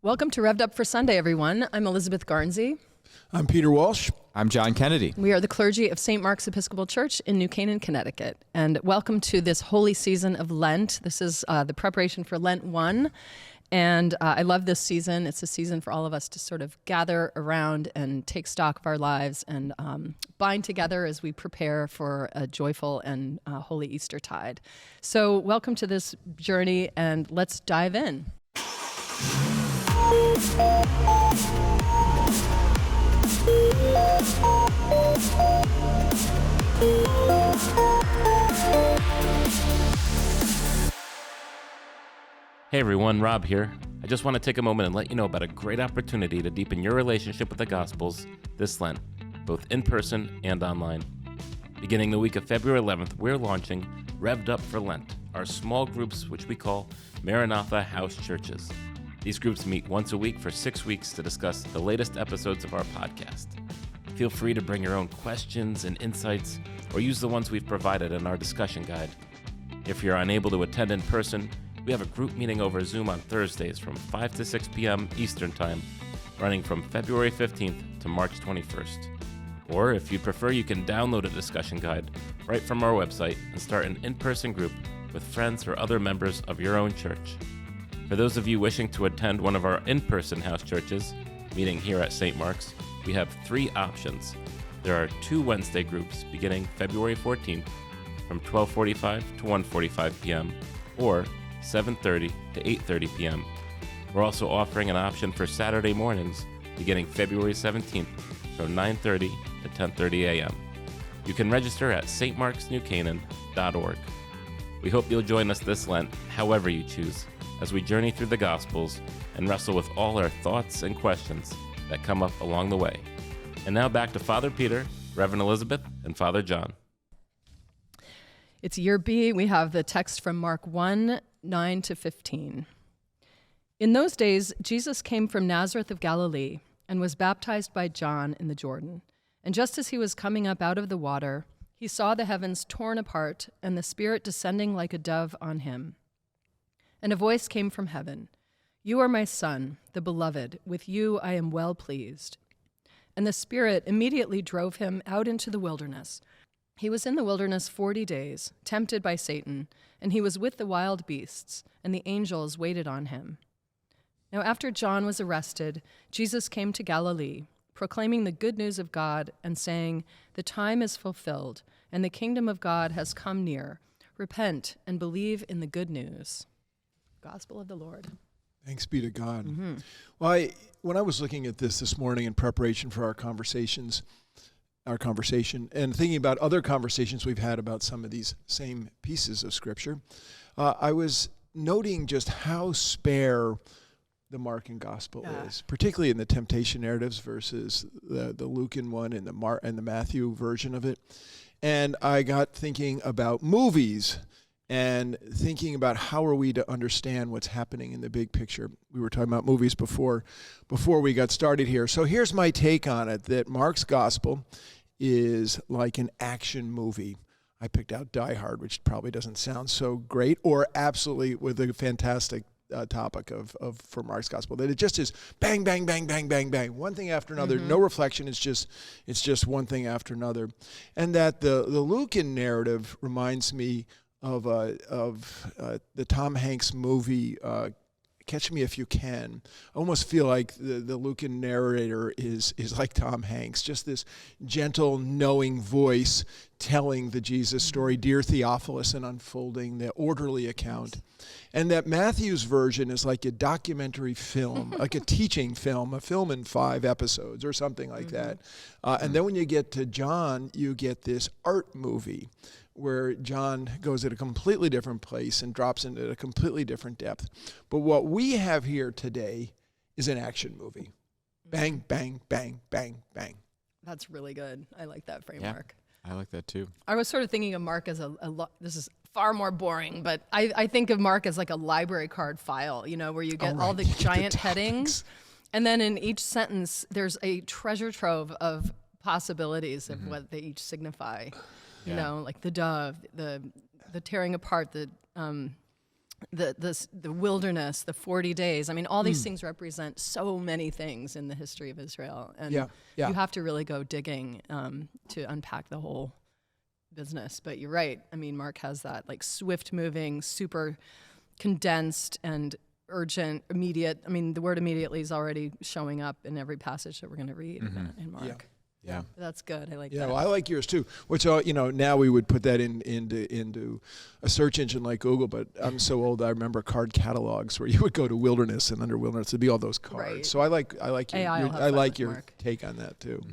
Welcome to Rev'd Up for Sunday, everyone. I'm Elizabeth Garnsey. I'm Peter Walsh. I'm John Kennedy. We are the clergy of St. Mark's Episcopal Church in New Canaan, Connecticut. And welcome to this holy season of Lent. This is the preparation for Lent 1. And I love this season. It's a season for all of us to sort of gather around and take stock of our lives and bind together as we prepare for a joyful and holy Eastertide. So welcome to this journey, and let's dive in. Hey everyone, Rob here. I just want to take a moment and let you know about a great opportunity to deepen your relationship with the Gospels this Lent, both in person and online. Beginning the week of February 11th, we're launching Rev'd Up for Lent, our small groups which we call Maranatha House Churches. These groups meet once a week for 6 weeks to discuss the latest episodes of our podcast. Feel free to bring your own questions and insights or use the ones we've provided in our discussion guide. If you're unable to attend in person, we have a group meeting over Zoom on Thursdays from 5 to 6 p.m. Eastern Time, running from February 15th to March 21st. Or if you prefer, you can download a discussion guide right from our website and start an in-person group with friends or other members of your own church. For those of you wishing to attend one of our in-person house churches, meeting here at St. Mark's, we have 3 options. There are 2 Wednesday groups beginning February 14th from 12:45 to 1:45 p.m. or 7:30 to 8:30 p.m. We're also offering an option for Saturday mornings beginning February 17th from 9:30 to 10:30 a.m. You can register at stmarksnewcanaan.org. We hope you'll join us this Lent, however you choose, as we journey through the Gospels and wrestle with all our thoughts and questions that come up along the way. And now back to Father Peter, Reverend Elizabeth, and Father John. It's year B. We have the text from Mark 1, 9 to 15. In those days, Jesus came from Nazareth of Galilee and was baptized by John in the Jordan. And just as he was coming up out of the water, he saw the heavens torn apart and the Spirit descending like a dove on him. And a voice came from heaven, "You are my Son, the Beloved. With you I am well pleased." And the Spirit immediately drove him out into the wilderness. He was in the wilderness 40 days, tempted by Satan, and he was with the wild beasts, and the angels waited on him. Now after John was arrested, Jesus came to Galilee, proclaiming the good news of God and saying, "The time is fulfilled, and the kingdom of God has come near. Repent and believe in the good news." Gospel of the Lord. Thanks be to God. Well, when I was looking at this morning in preparation for our conversation, and thinking about other conversations we've had about some of these same pieces of Scripture, I was noting just how spare the Markan Gospel is, particularly in the temptation narratives versus the Lucan one and the Matthew version of it. And I got thinking about movies and thinking about how are we to understand what's happening in the big picture. We were talking about movies before we got started here. So here's my take on it, that Mark's Gospel is like an action movie. I picked out Die Hard, which probably doesn't sound so great, or absolutely with a fantastic topic for Mark's Gospel, that it just is bang, bang, bang, bang, bang, bang, one thing after another, no reflection. It's just one thing after another, and that the Lucan narrative reminds me of the Tom Hanks movie Catch Me If You Can. I almost feel like the Lucan narrator is like Tom Hanks, just this gentle, knowing voice telling the Jesus story, Dear Theophilus, and unfolding the orderly account. And that Matthew's version is like a documentary film, like a teaching film, a film in 5 episodes or something like that. And then when you get to John, you get this art movie where John goes at a completely different place and drops into a completely different depth. But what we have here today is an action movie. Bang, bang, bang, bang, bang. That's really good. I like that framework. Yeah, I like that too. I was sort of thinking of Mark as this is far more boring, but I think of Mark as like a library card file, where you get all the giant headings. And then in each sentence, there's a treasure trove of possibilities of what they each signify. Like the dove, the tearing apart, the the wilderness, the 40 days. I mean, all these things represent so many things in the history of Israel. And you have to really go digging to unpack the whole business. But you're right. I mean, Mark has that like swift moving, super condensed and urgent, immediate. I mean, the word immediately is already showing up in every passage that we're going to read in Mark. Yeah. That's good. I like that. Yeah, well, I like yours too. Which, now we would put that into a search engine like Google, but I'm so old, I remember card catalogs where you would go to wilderness, and under wilderness it'd be all those cards. Right. So I like your Mark. take on that too.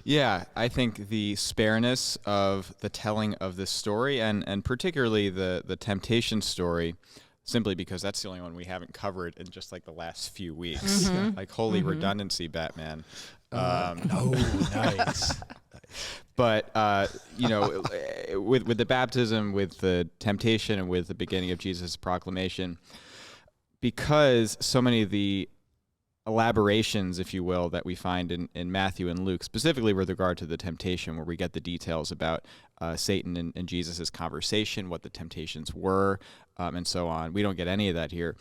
Yeah, I think the spareness of the telling of this story, and particularly the temptation story, simply because that's the only one we haven't covered in just like the last few weeks. Like holy redundancy, Batman. Nice. But with the baptism, with the temptation, and with the beginning of Jesus' proclamation, because so many of the elaborations, if you will, that we find in Matthew and Luke, specifically with regard to the temptation, where we get the details about Satan and Jesus' conversation, what the temptations were, and so on. We don't get any of that here.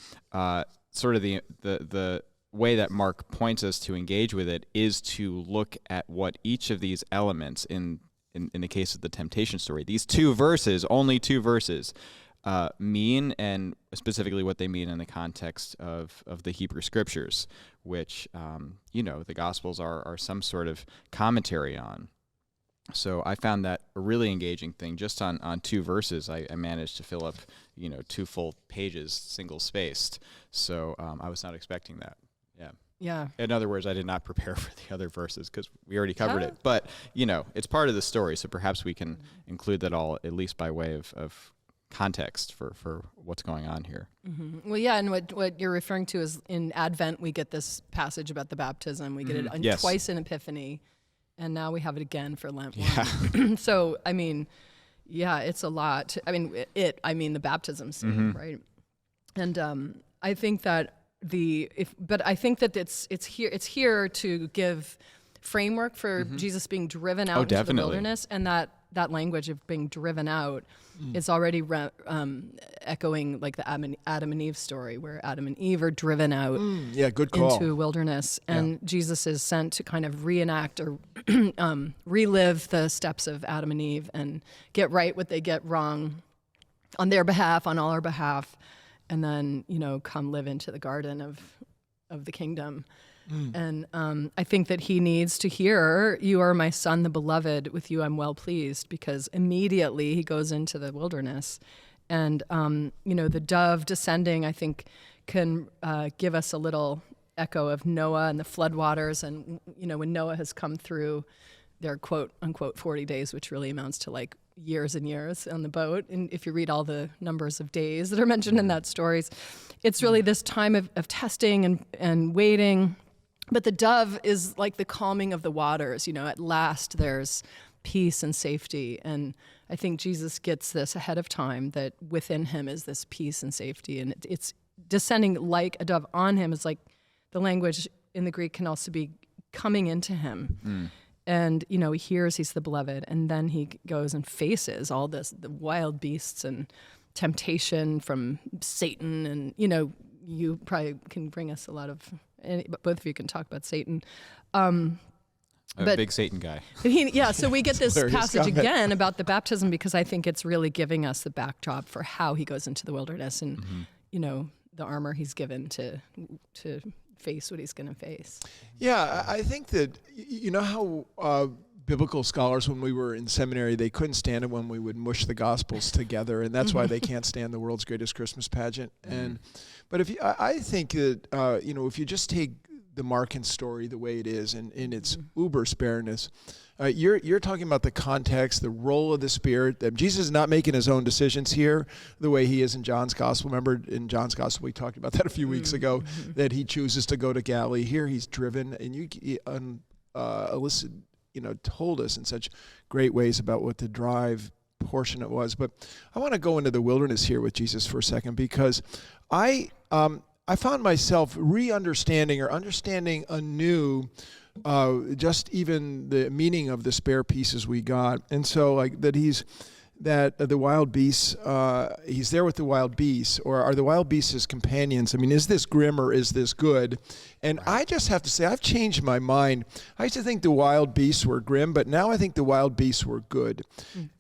Sort of the way that Mark points us to engage with it is to look at what each of these elements in the case of the temptation story, these only two verses, mean, and specifically what they mean in the context of the Hebrew Scriptures, which, the Gospels are some sort of commentary on. So I found that a really engaging thing. Just on two verses, I managed to fill up, 2 full pages, single-spaced. So I was not expecting that. Yeah. In other words, I did not prepare for the other verses because we already covered it. But, it's part of the story, so perhaps we can include that all, at least by way of context for what's going on here. Well, yeah, and what you're referring to is in Advent, we get this passage about the baptism. We get it twice in Epiphany, and now we have it again for Lent. Yeah. So, I mean, it's a lot. I mean, the baptism scene, right? And I think that I think that it's here to give framework for Jesus being driven out into the wilderness, and that language of being driven out is already echoing like the Adam and Eve story, where Adam and Eve are driven out good call. into a wilderness, and Jesus is sent to kind of reenact or relive the steps of Adam and Eve and get right what they get wrong on their behalf, on all our behalf, and then, come live into the garden of the kingdom. And I think that he needs to hear, "You are my son, the beloved, with you I'm well pleased," because immediately he goes into the wilderness. And, the dove descending, I think, can give us a little echo of Noah and the floodwaters. And, when Noah has come through their quote unquote 40 days, which really amounts to like years and years on the boat. And if you read all the numbers of days that are mentioned in that stories, it's really this time of testing and waiting. But the dove is like the calming of the waters. At last there's peace and safety. And I think Jesus gets this ahead of time, that within him is this peace and safety. And it's descending like a dove on him. Is like the language in the Greek can also be coming into him. And, he hears he's the beloved, and then he goes and faces all the wild beasts and temptation from Satan. And, you probably can bring us a lot of, both of you can talk about Satan. I'm a big Satan guy. So we get this passage again about the baptism, because I think it's really giving us the backdrop for how he goes into the wilderness and, the armor he's given to face what he's going to face. Yeah, I think that, how biblical scholars, when we were in seminary, they couldn't stand it when we would mush the Gospels together, and that's why they can't stand the world's greatest Christmas pageant. But I think that, if you just take the Markan story the way it is, and in its uber spareness, you're talking about the context, the role of the Spirit. That Jesus is not making his own decisions here the way he is in John's Gospel. Remember, in John's Gospel, we talked about that a few weeks ago, that he chooses to go to Galilee. Here he's driven, and Alyssa, told us in such great ways about what the drive portion it was. But I want to go into the wilderness here with Jesus for a second, because I found myself understanding anew just even the meaning of the spare pieces we got. And so like that he's that the wild beasts, he's there with the wild beasts, or are the wild beasts his companions? I mean, is this grim or is this good? And I just have to say, I've changed my mind. I used to think the wild beasts were grim, but now I think the wild beasts were good.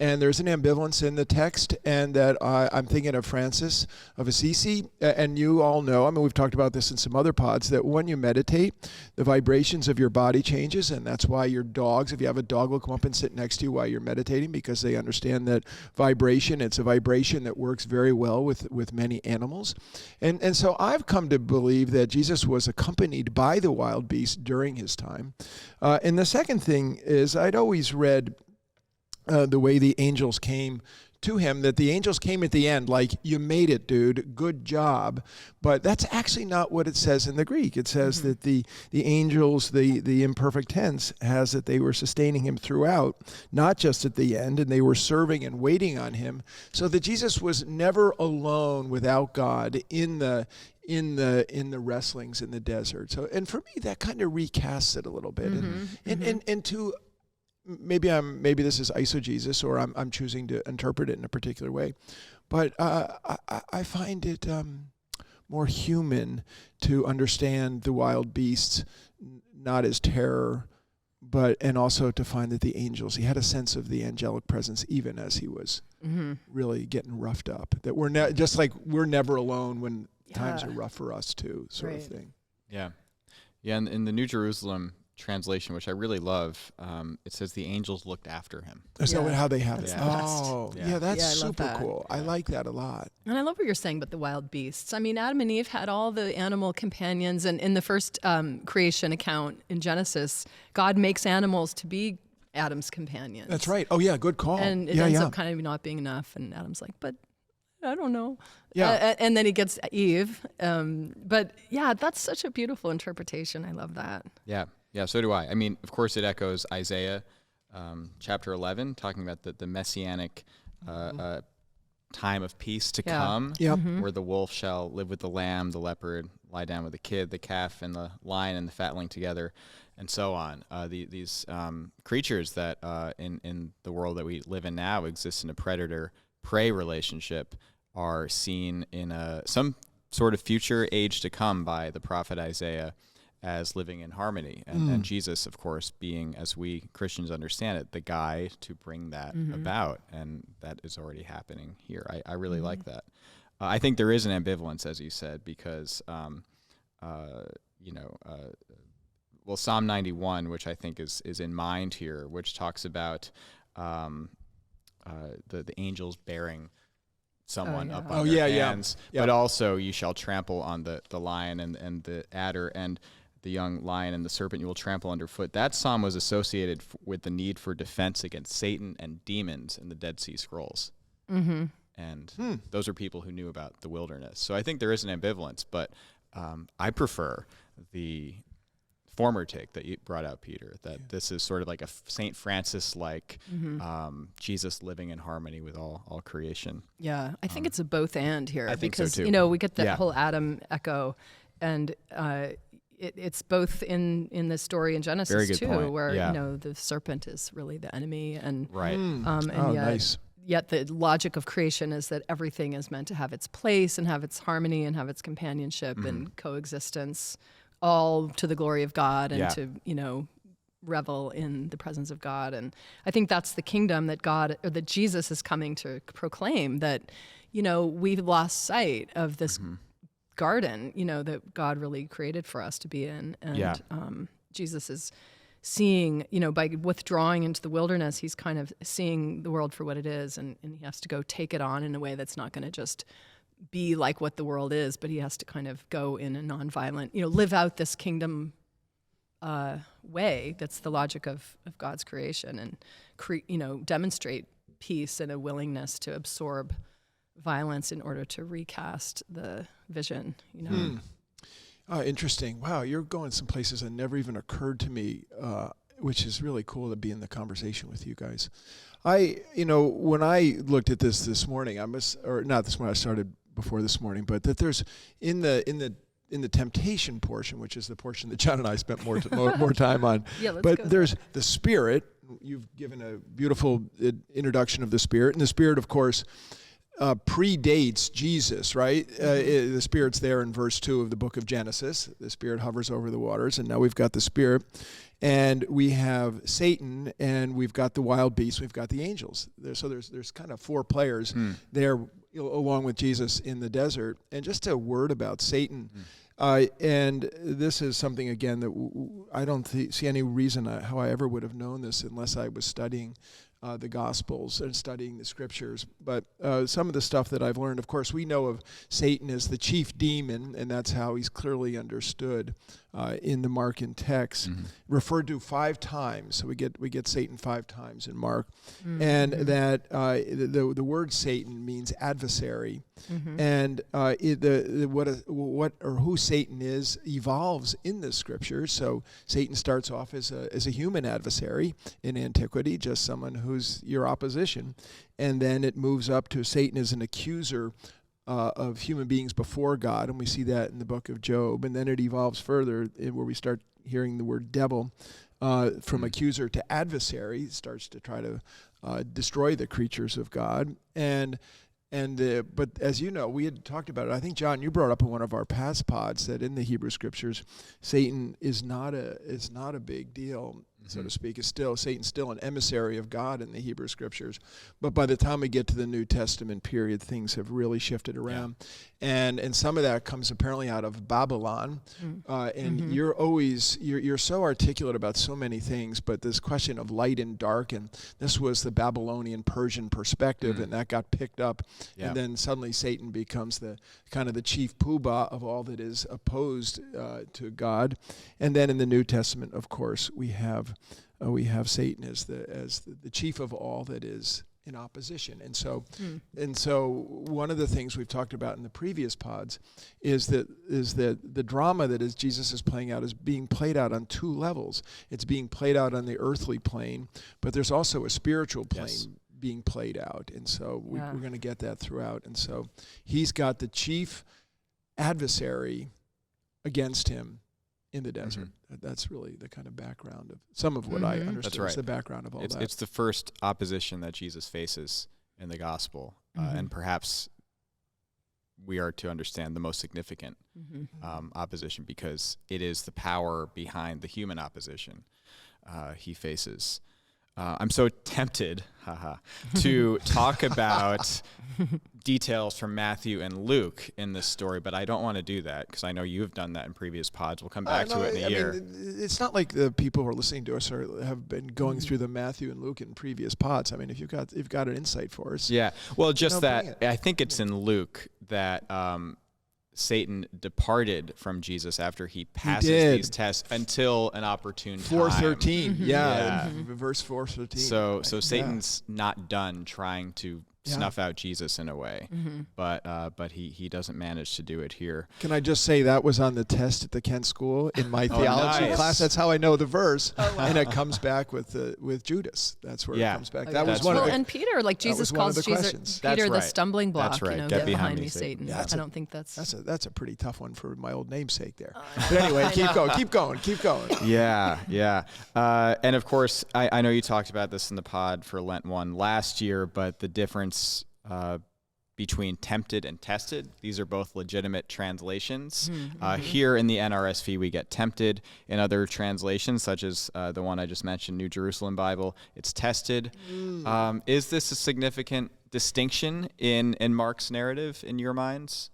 And there's an ambivalence in the text, and that I'm thinking of Francis of Assisi, and you all know, I mean, we've talked about this in some other pods, that when you meditate, the vibrations of your body changes, and that's why your dogs, if you have a dog, will come up and sit next to you while you're meditating, because they understand that vibration, it's a vibration that works very well with many animals. And so I've come to believe that Jesus was accompanied by the wild beasts during his time. And the second thing is, I'd always read the way the angels came to him, that the angels came at the end like, you made it, dude, good job. But that's actually not what it says in the Greek. It says that the angels, the imperfect tense, has that they were sustaining him throughout, not just at the end, and they were serving and waiting on him, so that Jesus was never alone without God in the wrestlings in the desert. So, and for me, that kind of recasts it a little bit. And to maybe this is eisegesis, or I'm choosing to interpret it in a particular way, but I find it more human to understand the wild beasts not as terror, and also to find that the angels, he had a sense of the angelic presence even as he was really getting roughed up. That we're just like we're never alone when times are rough for us too, sort of thing. Yeah. And in the New Jerusalem translation, which I really love, it says the angels looked after him. Is that how they have it? That's Oh, yeah, that's super cool. Yeah. I like that a lot. And I love what you're saying about the wild beasts. I mean, Adam and Eve had all the animal companions, and in the first creation account in Genesis, God makes animals to be Adam's companions. That's right. Oh, yeah, good call. And it ends up kind of not being enough, and Adam's like, but I don't know. Yeah. And then he gets Eve. But yeah, that's such a beautiful interpretation. I love that. Yeah. Yeah, so do I. I mean, of course, it echoes Isaiah chapter 11, talking about the messianic time of peace to come, where the wolf shall live with the lamb, the leopard lie down with the kid, the calf and the lion and the fatling together, and so on. These creatures that in the world that we live in now exist in a predator-prey relationship are seen in some sort of future age to come by the prophet Isaiah as living in harmony. And Jesus, of course, being, as we Christians understand it, the guy to bring that about. And that is already happening here. I really like that. I think there is an ambivalence, as you said, because, Psalm 91, which I think is in mind here, which talks about the angels bearing someone up on their hands, but also you shall trample on the lion and the adder, and the young lion and the serpent you will trample underfoot. That psalm was associated with the need for defense against Satan and demons in the Dead Sea Scrolls. And those are people who knew about the wilderness. So I think there is an ambivalence, but I prefer the former take that you brought out, Peter, that this is sort of like a St. Francis-like Jesus living in harmony with all creation. Yeah, I think it's a both and here. I think because, so too. We get that whole Adam echo, and it's both in the story in Genesis Very good too, point. where the serpent is really the enemy, and Nice. Yet the logic of creation is that everything is meant to have its place and have its harmony and have its companionship and coexistence, all to the glory of God and to revel in the presence of God. And I think that's the kingdom that that Jesus is coming to proclaim, that we've lost sight of this garden, that God really created for us to be in. And Jesus is seeing, by withdrawing into the wilderness, he's kind of seeing the world for what it is, and he has to go take it on in a way that's not going to just be like what the world is, but he has to kind of go in a nonviolent, live out this kingdom way. That's the logic of God's creation, and demonstrate peace and a willingness to absorb violence in order to recast the vision. Interesting. Wow, you're going some places that never even occurred to me, which is really cool to be in the conversation with you guys. When I looked at this morning, not this morning, I started before this morning, but that there's in the temptation portion, which is the portion that John and I spent more time on. Let's but go there's the Spirit, you've given a beautiful introduction of the Spirit. And the Spirit, of course, predates Jesus, right? The Spirit's there in verse 2 of the book of Genesis. The Spirit hovers over the waters, and now we've got the Spirit. And we have Satan, and we've got the wild beasts, we've got the angels. So there's kind of four players there, along with Jesus in the desert. And just a word about Satan. And this is something, again, that I don't see any reason how I ever would have known this unless I was studying the Gospels and studying the Scriptures. But some of the stuff that I've learned, of course, we know of Satan as the chief demon, and that's how he's clearly understood in the Markan text, referred to 5 times. So we get Satan 5 times in Mark, and that the word Satan means adversary, and who Satan is evolves in the Scriptures. So Satan starts off as a human adversary in antiquity, just someone who's your opposition, and then it moves up to Satan as an accuser of human beings before God, and we see that in the book of Job. And then it evolves further where we start hearing the word devil from accuser to adversary. It starts to try to destroy the creatures of God. But as you know, we had talked about it. I think, John, you brought up in one of our past pods that in the Hebrew Scriptures, Satan is not a big deal, so to speak. Satan's still an emissary of God in the Hebrew Scriptures. But by the time we get to the New Testament period, things have really shifted around. Yeah. And some of that comes apparently out of Babylon. And you're so articulate about so many things, but this question of light and dark, and this was the Babylonian Persian perspective, and that got picked up. Yeah. And then suddenly Satan becomes the kind of the chief poobah of all that is opposed to God. And then in the New Testament, of course, we have Satan as the chief of all that is in opposition. And so one of the things we've talked about in the previous pods is that the drama that Jesus is playing out is being played out on 2 levels. It's being played out on the earthly plane, but there's also a spiritual plane being played out. And so we're going to get that throughout. And so he's got the chief adversary against him in the desert. That's really the kind of background of some of what I understand is the background of all that. It's the first opposition that Jesus faces in the gospel, and perhaps we are to understand the most significant opposition, because it is the power behind the human opposition he faces. I'm so tempted to talk about details from Matthew and Luke in this story, but I don't want to do that because I know you've done that in previous pods. We'll come back to it in a year. It's not like the people who are listening to us have been going through the Matthew and Luke in previous pods. I mean, if you've got an insight for us. Yeah, well, just that I think it's in Luke that Satan departed from Jesus after he passes these tests until an opportune time. 4:13, verse 4:13. So Satan's not done trying to snuff out Jesus in a way, but he doesn't manage to do it here. Can I just say that was on the test at the Kent School in my theology class? That's how I know the verse, and it comes back with Judas. That's where it comes back. That was one of the, and Peter, like Jesus calls Peter the stumbling block. That's right. Get behind me, Satan. I don't think that's a pretty tough one for my old namesake there. But anyway, keep going. Yeah. And of course, I know you talked about this in the pod for Lent 1 last year, but the difference between tempted and tested, these are both legitimate translations. Here in the NRSV, we get tempted. In other translations, such as the one I just mentioned, New Jerusalem Bible, it's tested. Is this a significant distinction in Mark's narrative in your minds?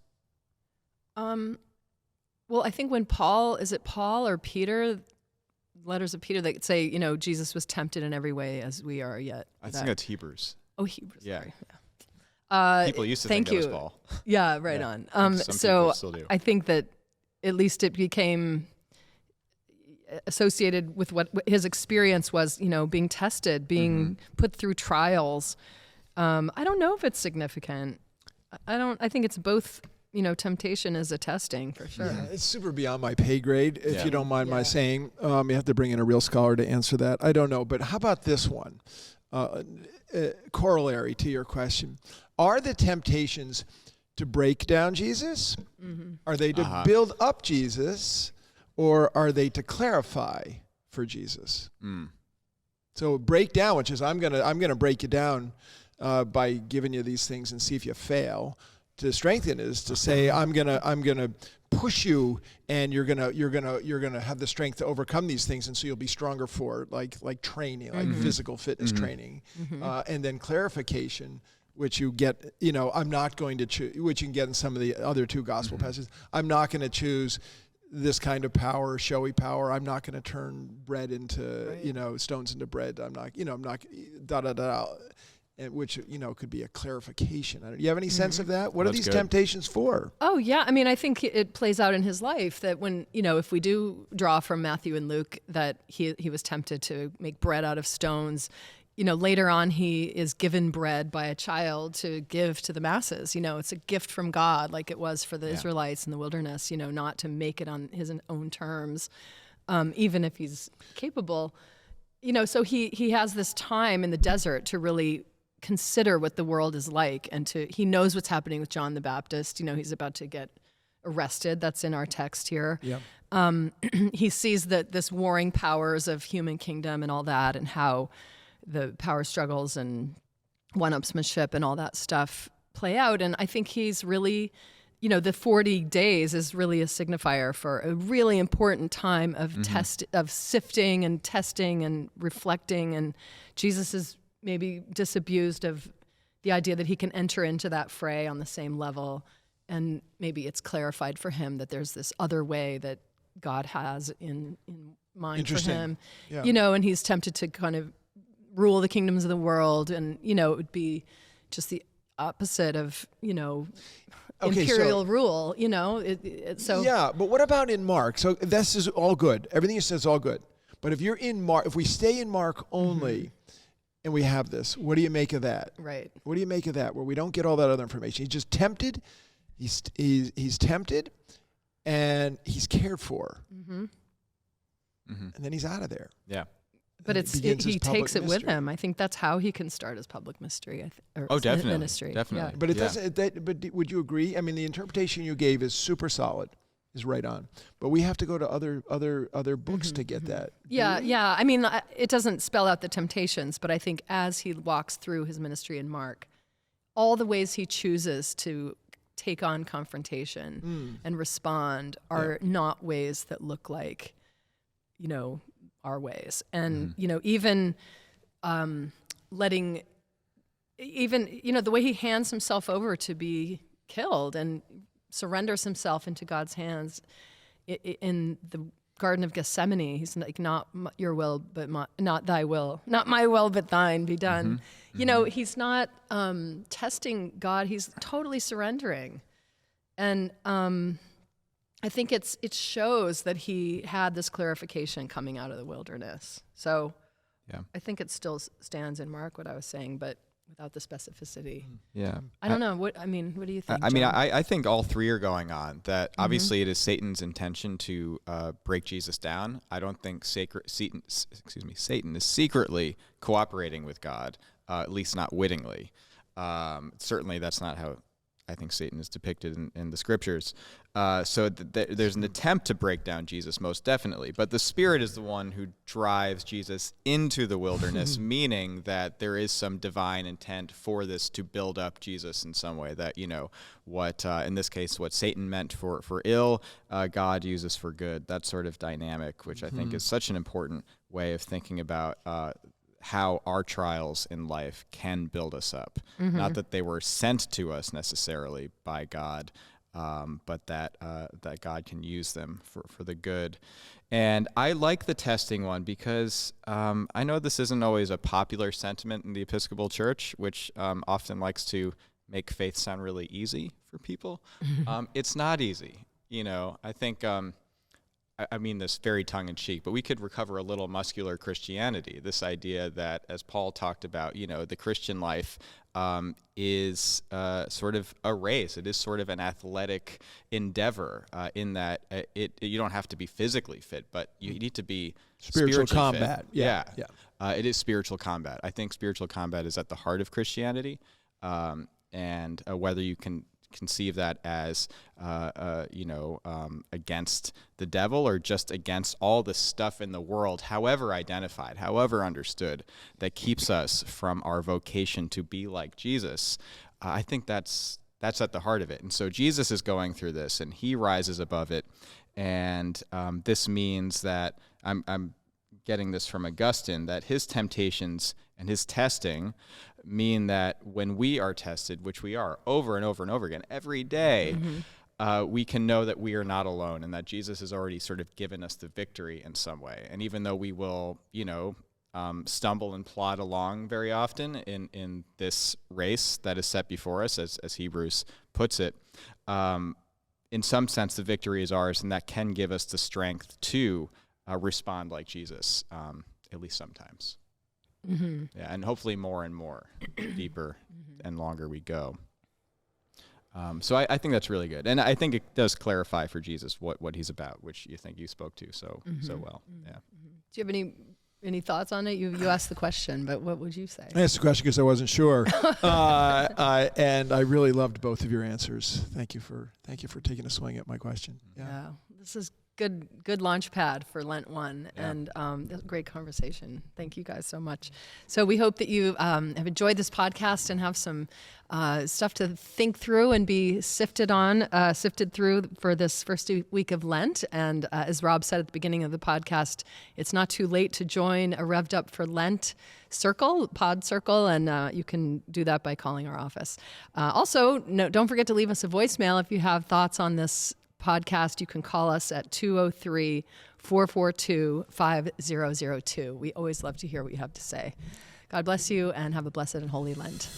Well, I think when Paul or Peter, letters of Peter that say, Jesus was tempted in every way as we are yet. I think that's Hebrews. Oh, Hebrews. Yeah. Sorry. People used to think that was Paul. Yeah, right on. So still do. I think that at least it became associated with what his experience was, being tested, being put through trials. I don't know if it's significant. I think it's both. Temptation is a testing for sure. Yeah, it's super beyond my pay grade, if you don't mind my saying. You have to bring in a real scholar to answer that. I don't know, but how about this one? Corollary to your question. Are the temptations to break down Jesus? Are they to build up Jesus? Or are they to clarify for Jesus? So break down, which is I'm gonna break you down by giving you these things and see if you fail. To strengthen is to say I'm gonna push you, and you're gonna have the strength to overcome these things, and so you'll be stronger for it, like training, like physical fitness training, and then clarification, which you get, I'm not going to choose, which you can get in some of the other two gospel passages. I'm not going to choose this kind of power, showy power. I'm not going to turn bread into, stones into bread. I'm not, and which, could be a clarification. Do you have any sense of that? What are these temptations for? Oh, yeah. I mean, I think it plays out in his life that when, if we do draw from Matthew and Luke that he was tempted to make bread out of stones, later on he is given bread by a child to give to the masses. It's a gift from God, like it was for the Israelites in the wilderness, not to make it on his own terms, even if he's capable. So he has this time in the desert to really consider what the world is like, and he knows what's happening with John the Baptist. He's about to get arrested. That's in our text here. Yeah. He sees that this warring powers of human kingdom and all that, and how the power struggles and one-upsmanship and all that stuff play out. And I think he's really, the 40 days is really a signifier for a really important time of of sifting and testing and reflecting. And Jesus is maybe disabused of the idea that he can enter into that fray on the same level. And maybe it's clarified for him that there's this other way that God has in mind for him. Yeah. And he's tempted to kind of rule the kingdoms of the world, and it would be just the opposite of imperial rule. So yeah, but what about in Mark? So this is all good. Everything you said is all good. But if you're in Mark, if we stay in Mark only, and we have this, what do you make of that? Right. What do you make of that? Where we don't get all that other information. He's just tempted. He's tempted, and he's cared for, and then he's out of there. Yeah. But he takes it with him. I think that's how he can start his public ministry. Definitely. Ministry. Definitely. Yeah. But it doesn't. But would you agree? I mean, the interpretation you gave is super solid, is right on. But we have to go to other books to get that. Yeah. I mean, it doesn't spell out the temptations, but I think as he walks through his ministry in Mark, all the ways he chooses to take on confrontation and respond are not ways that look like, our ways. And, even letting, the way he hands himself over to be killed and surrenders himself into God's hands in the Garden of Gethsemane. He's like, not your will, but not thy will, not my will, but thine be done. He's not testing God. He's totally surrendering. And I think it shows that he had this clarification coming out of the wilderness. So I think it still stands in Mark, what I was saying, but without the specificity. Yeah. I don't know. What do you think? I think all three are going on. That obviously it is Satan's intention to break Jesus down. I don't think Satan is secretly cooperating with God, at least not wittingly. Certainly that's not how I think Satan is depicted in the scriptures. So there's an attempt to break down Jesus, most definitely. But the Spirit is the one who drives Jesus into the wilderness, meaning that there is some divine intent for this to build up Jesus in some way. That, what in this case, what Satan meant for ill, God uses for good. That sort of dynamic, which I think is such an important way of thinking about how our trials in life can build us up. Not that they were sent to us necessarily by God, but that God can use them for the good. And I like the testing one because I know this isn't always a popular sentiment in the Episcopal Church, which often likes to make faith sound really easy for people. It's not easy. I think I mean this very tongue-in-cheek, but we could recover a little muscular Christianity, this idea that, as Paul talked about, the Christian life is sort of a race. It is sort of an athletic endeavor in that you don't have to be physically fit, but you need to be spiritual combat. Fit. Yeah. It is spiritual combat. I think spiritual combat is at the heart of Christianity, and whether you can conceive that as, against the devil or just against all the stuff in the world, however identified, however understood, that keeps us from our vocation to be like Jesus. I think that's at the heart of it. And so Jesus is going through this, and he rises above it. And this means that I'm getting this from Augustine, that his temptations and his testing mean that when we are tested, which we are over and over and over again every day, we can know that we are not alone, and that Jesus has already sort of given us the victory in some way. And even though we will, stumble and plod along very often in this race that is set before us, as Hebrews puts it, in some sense the victory is ours, and that can give us the strength to respond like Jesus, at least sometimes. Yeah, and hopefully more and more, deeper and longer we go. So I think that's really good, and I think it does clarify for Jesus what he's about, which you spoke to so well. Yeah. Do you have any thoughts on it? You asked the question, but what would you say? I asked the question because I wasn't sure, and I really loved both of your answers. Thank you for taking a swing at my question. Yeah, this is good launch pad for Lent 1, and great conversation. Thank you guys so much. So we hope that you have enjoyed this podcast and have some stuff to think through and be sifted through for this first week of Lent. And as Rob said at the beginning of the podcast, it's not too late to join a Rev'd Up for Lent pod circle, and you can do that by calling our office. Also, don't forget to leave us a voicemail if you have thoughts on this podcast. You can call us at 203-442-5002. We always love to hear what you have to say. God bless you, and have a blessed and holy Lent.